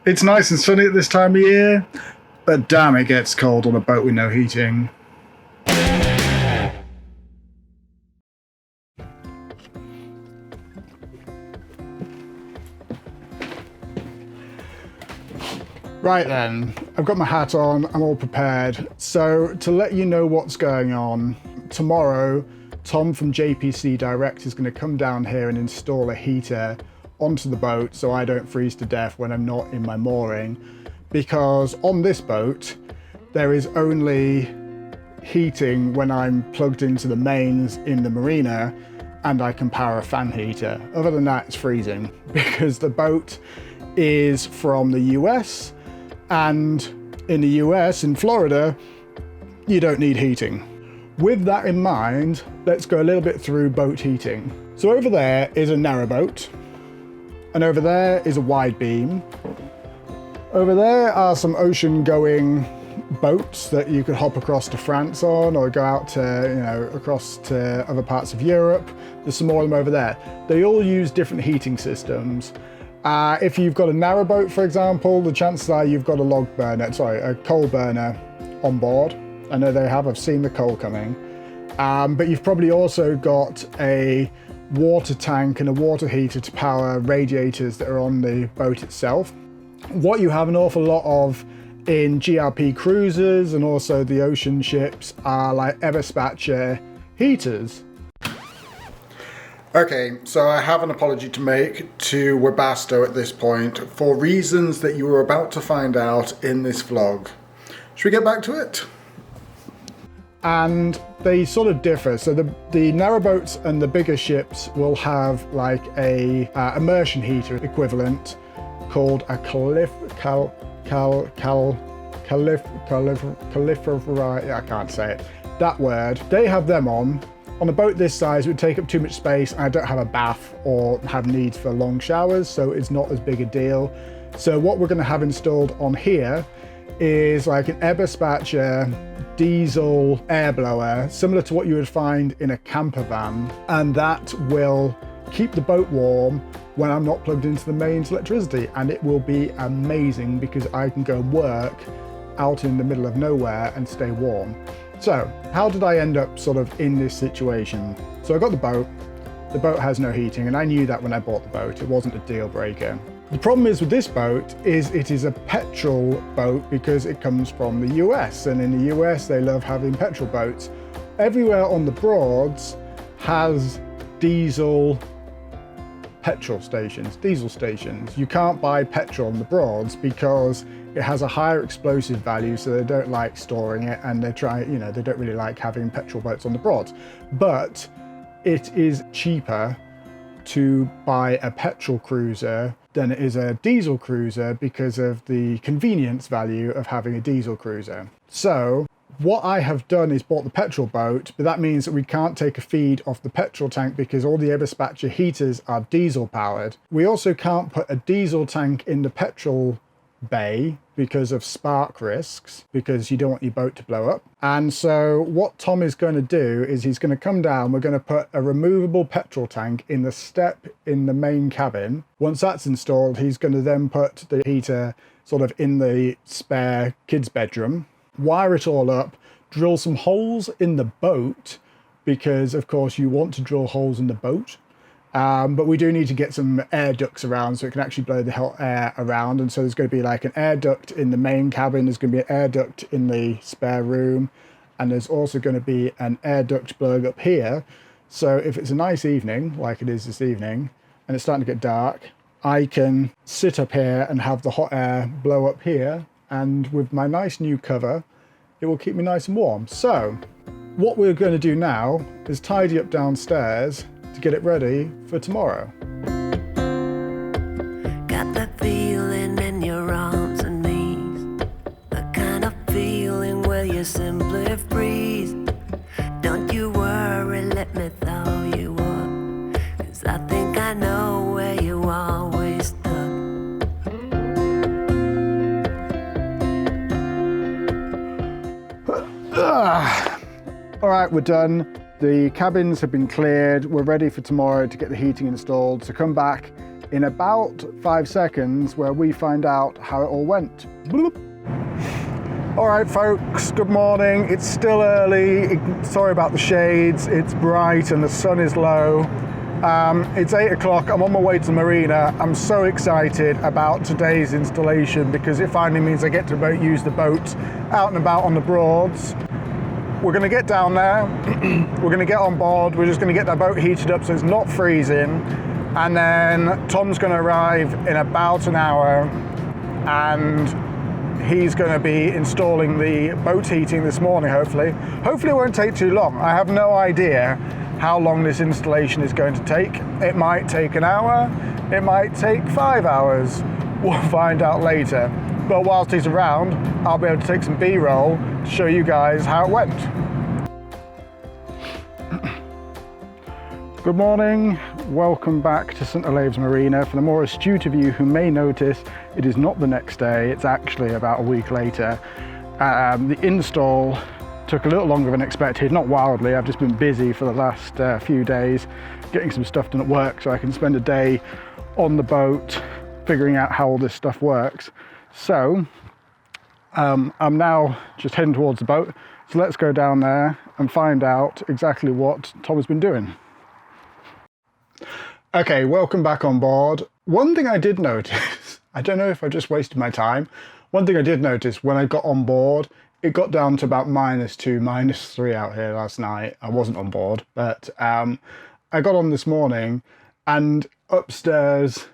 It's nice and sunny at this time of year, but damn, it gets cold on a boat with no heating. Right then, I've got my hat on, I'm all prepared. So to let you know what's going on, tomorrow, Tom from JPC Direct is going to come down here and install a heater onto the boat so I don't freeze to death when I'm not in my mooring, because on this boat there is only heating when I'm plugged into the mains in the marina and I can power a fan heater. Other than that, it's freezing because the boat is from the US, and in the US, in Florida, you don't need heating. With that in mind, let's go a little bit through boat heating. So over there is a narrowboat, and over there is a wide beam. Over there are some ocean-going boats that you could hop across to France on, or go out to, across to other parts of Europe. There's some more of them over there. They all use different heating systems. If you've got a narrowboat, for example, the chances are you've got a coal burner on board. I know they have, I've seen the coal coming. But you've probably also got a water tank and a water heater to power radiators that are on the boat itself. What you have an awful lot of in GRP Cruisers and also the ocean ships are like Eberspacher heaters. Okay, so I have an apology to make to Webasto at this point for reasons that you were about to find out in this vlog. Should we get back to it? And they sort of differ. So the narrowboats and the bigger ships will have like a immersion heater equivalent called a I can't say it. That word. They have them on. On a boat this size, it would take up too much space, and I don't have a bath or have needs for long showers, so it's not as big a deal. So what we're going to have installed on here is like an Eberspacher diesel air blower, similar to what you would find in a camper van, and that will keep the boat warm when I'm not plugged into the mains electricity, and it will be amazing because I can go work out in the middle of nowhere and stay warm. So how did I end up sort of in this situation? So I got the boat has no heating, and I knew that when I bought the boat. It wasn't a deal breaker. The problem is with this boat is it is a petrol boat because it comes from the US, and in the US they love having petrol boats. Everywhere on the Broads has diesel stations. You can't buy petrol on the Broads because it has a higher explosive value, so they don't like storing it, and they don't really like having petrol boats on the Broads. But it is cheaper to buy a petrol cruiser than it is a diesel cruiser because of the convenience value of having a diesel cruiser. So what I have done is bought the petrol boat, but that means that we can't take a feed off the petrol tank because all the Eberspacher heaters are diesel powered. We also can't put a diesel tank in the petrol bay because of spark risks, because you don't want your boat to blow up. And so what Tom is going to do is he's going to come down, we're going to put a removable petrol tank in the step in the main cabin. Once that's installed, he's going to then put the heater sort of in the spare kids' bedroom, wire it all up, drill some holes in the boat, because of course you want to drill holes in the boat. But we do need to get some air ducts around so it can actually blow the hot air around. And so there's going to be like an air duct in the main cabin, there's going to be an air duct in the spare room, and there's also going to be an air duct blowing up here. So if it's a nice evening, like it is this evening, and it's starting to get dark, I can sit up here and have the hot air blow up here, and with my nice new cover, it will keep me nice and warm. So what we're going to do now is tidy up downstairs to get it ready for tomorrow. Got that feeling in your arms and knees, the kind of feeling where you simply freeze. Don't you worry, let me throw you up, 'cause I think I know where you always stuck. All right, we're done. The cabins have been cleared. We're ready for tomorrow to get the heating installed. So come back, in about 5 seconds where we find out how it all went. Bloop. All right, folks, good morning. It's still early. Sorry about the shades. It's bright and the sun is low. It's 8 o'clock. I'm on my way to the marina. I'm so excited about today's installation because it finally means I get to use the boat out and about on the Broads. We're going to get down there. We're going to get on board. We're just going to get that boat heated up so it's not freezing. And then Tom's going to arrive in about an hour and he's going to be installing the boat heating this morning, hopefully. Hopefully it won't take too long. I have no idea how long this installation is going to take. It might take an hour, it might take 5 hours. We'll find out later. But whilst he's around, I'll be able to take some B-roll to show you guys how it went. Good morning, welcome back to St Olave's Marina. For the more astute of you who may notice, it is not the next day, it's actually about a week later. The install took a little longer than expected, not wildly. I've just been busy for the last few days getting some stuff done at work so I can spend a day on the boat figuring out how all this stuff works. So I'm now just heading towards the boat, so let's go down there and find out exactly what Tom has been doing. Okay, welcome back on board. One thing I did notice, I don't know if I just wasted my time, one thing I did notice when I got on board, it got down to about -2, -3 out here last night. I wasn't on board, but I got on this morning and upstairs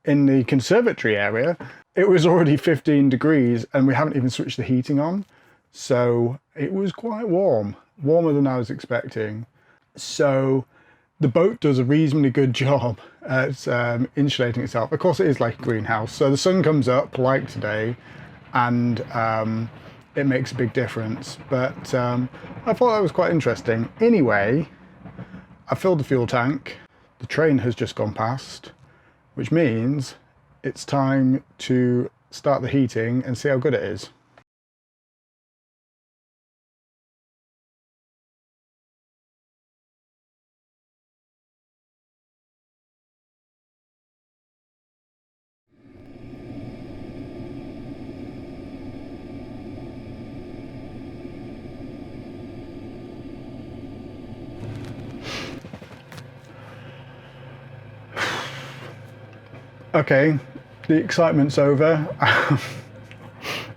in the conservatory area, it was already 15 degrees and we haven't even switched the heating on. So it was quite warm, warmer than I was expecting. So the boat does a reasonably good job at insulating itself. Of course, it is like a greenhouse. So the sun comes up like today and it makes a big difference. But I thought that was quite interesting. Anyway, I filled the fuel tank. The train has just gone past, which means it's time to start the heating and see how good it is. Okay, the excitement's over.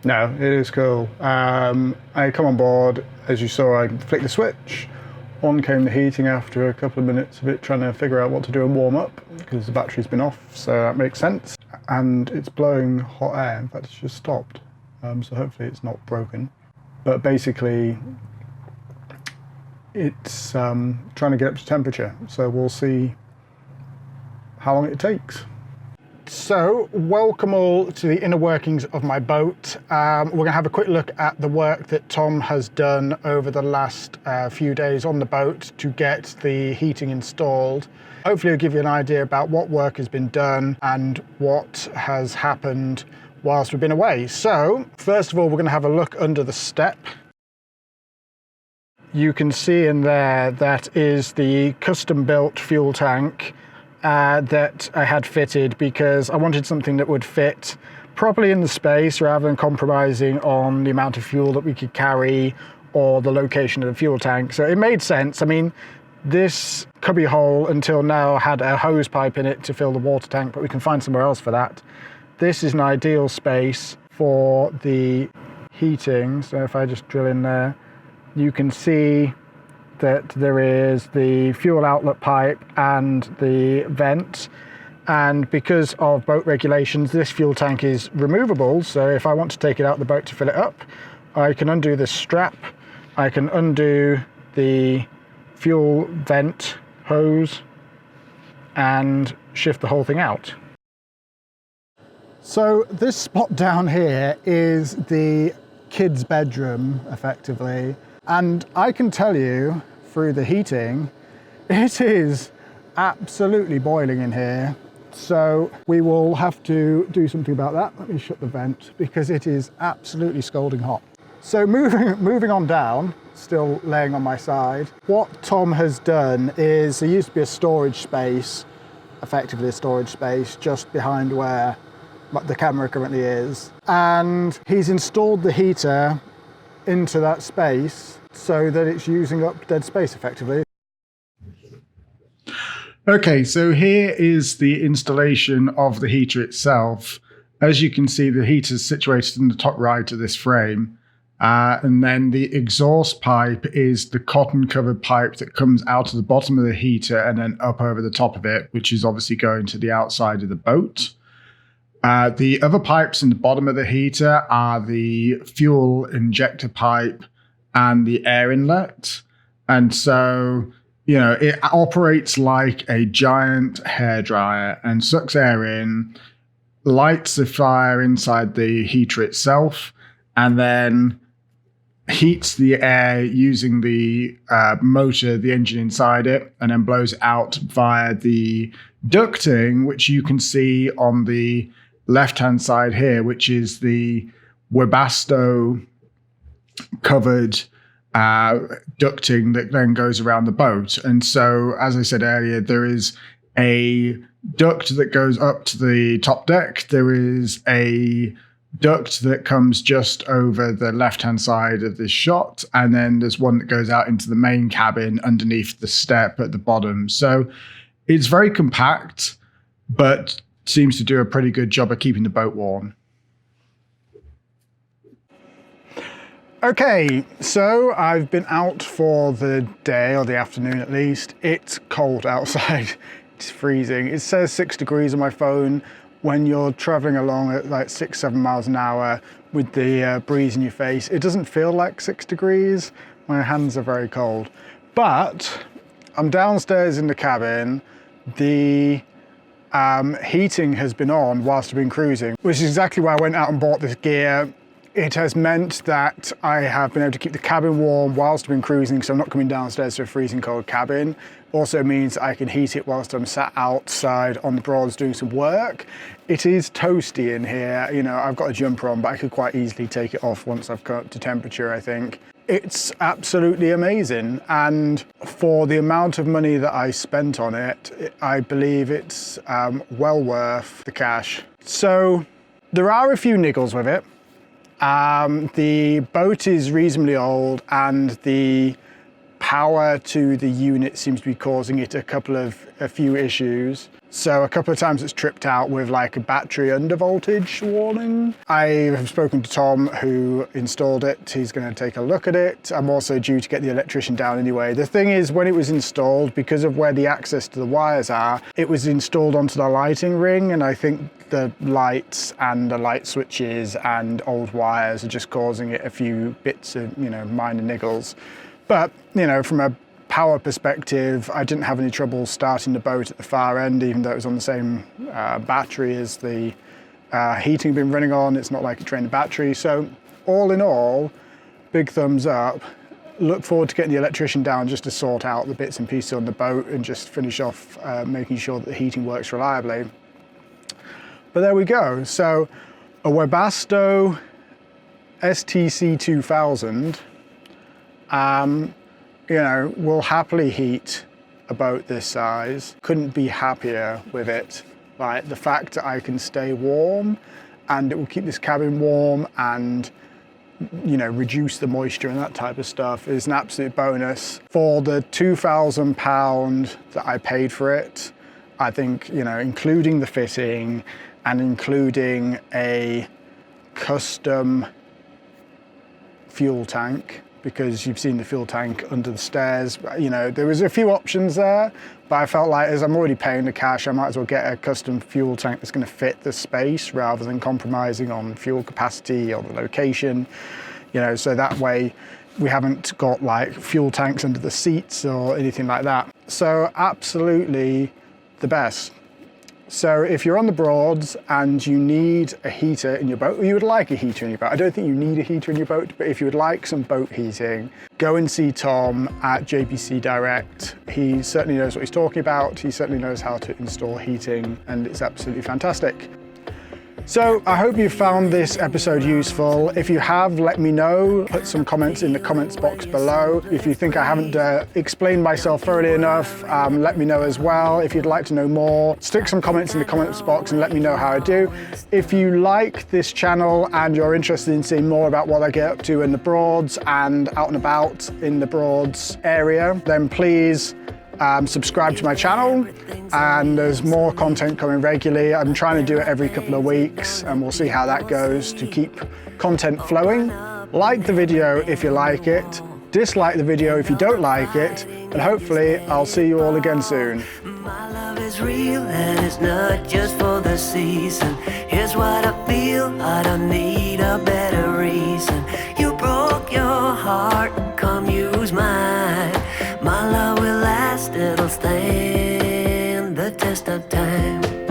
No, it is cool. I come on board, as you saw, I flicked the switch. On came the heating after a couple of minutes of it trying to figure out what to do and warm up, because the battery's been off, so that makes sense. And it's blowing hot air, in fact it's just stopped. So hopefully it's not broken. But basically, it's trying to get up to temperature, so we'll see how long it takes. So, welcome all to the inner workings of my boat. We're going to have a quick look at the work that Tom has done over the last few days on the boat to get the heating installed. Hopefully it'll give you an idea about what work has been done and what has happened whilst we've been away. So, first of all, we're going to have a look under the step. You can see in there that is the custom-built fuel tank that I had fitted because I wanted something that would fit properly in the space rather than compromising on the amount of fuel that we could carry or the location of the fuel tank. So it made sense. I mean, this cubby hole until now had a hose pipe in it to fill the water tank, but we can find somewhere else for that. This is an ideal space for the heating. So if I just drill in there, you can see that there is the fuel outlet pipe and the vent, and because of boat regulations this fuel tank is removable, so if I want to take it out of the boat to fill it up, I can undo this strap, I can undo the fuel vent hose and shift the whole thing out. So this spot down here is the kids' bedroom effectively. And I can tell you, through the heating, it is absolutely boiling in here. So we will have to do something about that. Let me shut the vent because it is absolutely scalding hot. So moving on down, still laying on my side, what Tom has done is there used to be a storage space effectively a storage space just behind where the camera currently is. And he's installed the heater into that space so that it's using up dead space effectively. Okay, so here is the installation of the heater itself. As you can see, the heater is situated in the top right of this frame. And then the exhaust pipe is the cotton covered pipe that comes out of the bottom of the heater and then up over the top of it, which is obviously going to the outside of the boat. The other pipes in the bottom of the heater are the fuel injector pipe and the air inlet. And so, you know, it operates like a giant hairdryer and sucks air in, lights the fire inside the heater itself, and then heats the air using the motor, the engine inside it, and then blows out via the ducting, which you can see on the left-hand side here, which is the Webasto covered ducting that then goes around the boat. And so, as I said earlier, there is a duct that goes up to the top deck. There is a duct that comes just over the left-hand side of this shot. And then there's one that goes out into the main cabin underneath the step at the bottom. So it's very compact, but seems to do a pretty good job of keeping the boat warm. Okay, so I've been out for the day, or the afternoon at least. It's cold outside. It's freezing. It says 6 degrees on my phone. When you're traveling along at like 6-7 miles an hour with the breeze in your face, it doesn't feel like 6 degrees. My hands are very cold. But I'm downstairs in the cabin. The heating has been on whilst I've been cruising, which is exactly why I went out and bought this gear. It has meant that I have been able to keep the cabin warm whilst I've been cruising, so I'm not coming downstairs to a freezing cold cabin. Also means I can heat it whilst I'm sat outside on the Broads doing some work. It is toasty in here. You know, I've got a jumper on, but I could quite easily take it off once I've got to temperature, I think. It's absolutely amazing. And for the amount of money that I spent on it, I believe it's well worth the cash. So there are a few niggles with it. The boat is reasonably old and the power to the unit seems to be causing it a few issues. So a couple of times it's tripped out with like a battery undervoltage warning. I have spoken to Tom who installed it. He's going to take a look at it. I'm also due to get the electrician down anyway. The thing is, when it was installed, because of where the access to the wires are, it was installed onto the lighting ring, and I think the lights and the light switches and old wires are just causing it a few bits of, you know, minor niggles. But, you know, from a power perspective, I didn't have any trouble starting the boat at the far end, even though it was on the same battery as the heating been running on. It's not like it drained the battery. So all in all, big thumbs up. Look forward to getting the electrician down just to sort out the bits and pieces on the boat and just finish off making sure that the heating works reliably. But there we go. So a Webasto STC 2000, you know, will happily heat a boat this size. Couldn't be happier with it. Like, the fact that I can stay warm and it will keep this cabin warm and, you know, reduce the moisture and that type of stuff is an absolute bonus. For the £2,000 that I paid for it, I think, you know, including the fitting and including a custom fuel tank, because you've seen the fuel tank under the stairs. You know, there was a few options there, but I felt like, as I'm already paying the cash, I might as well get a custom fuel tank that's going to fit the space rather than compromising on fuel capacity or the location. You know, so that way we haven't got like fuel tanks under the seats or anything like that. So absolutely the best. So if you're on the Broads and you need a heater in your boat, or you would like a heater in your boat, I don't think you need a heater in your boat, but if you would like some boat heating, go and see Tom at JPC Direct. He certainly knows what he's talking about. He certainly knows how to install heating, and it's absolutely fantastic. So I hope you found this episode useful. If you have, let me know. Put some comments in the comments box below. If you think I haven't explained myself thoroughly enough, let me know as well. If you'd like to know more, stick some comments in the comments box and let me know how I do. If you like this channel and you're interested in seeing more about what I get up to in the Broads and out and about in the Broads area, then please subscribe to my channel, and there's more content coming regularly. I'm trying to do it every couple of weeks, and we'll see how that goes to keep content flowing. Like the video if you like it, dislike the video if you don't like it, and hopefully I'll see you all again soon. My love is real and it's not just for the season. Here's what I feel, I don't need a better reason. You broke your heart, come use mine. My love will last, it'll stand the test of time.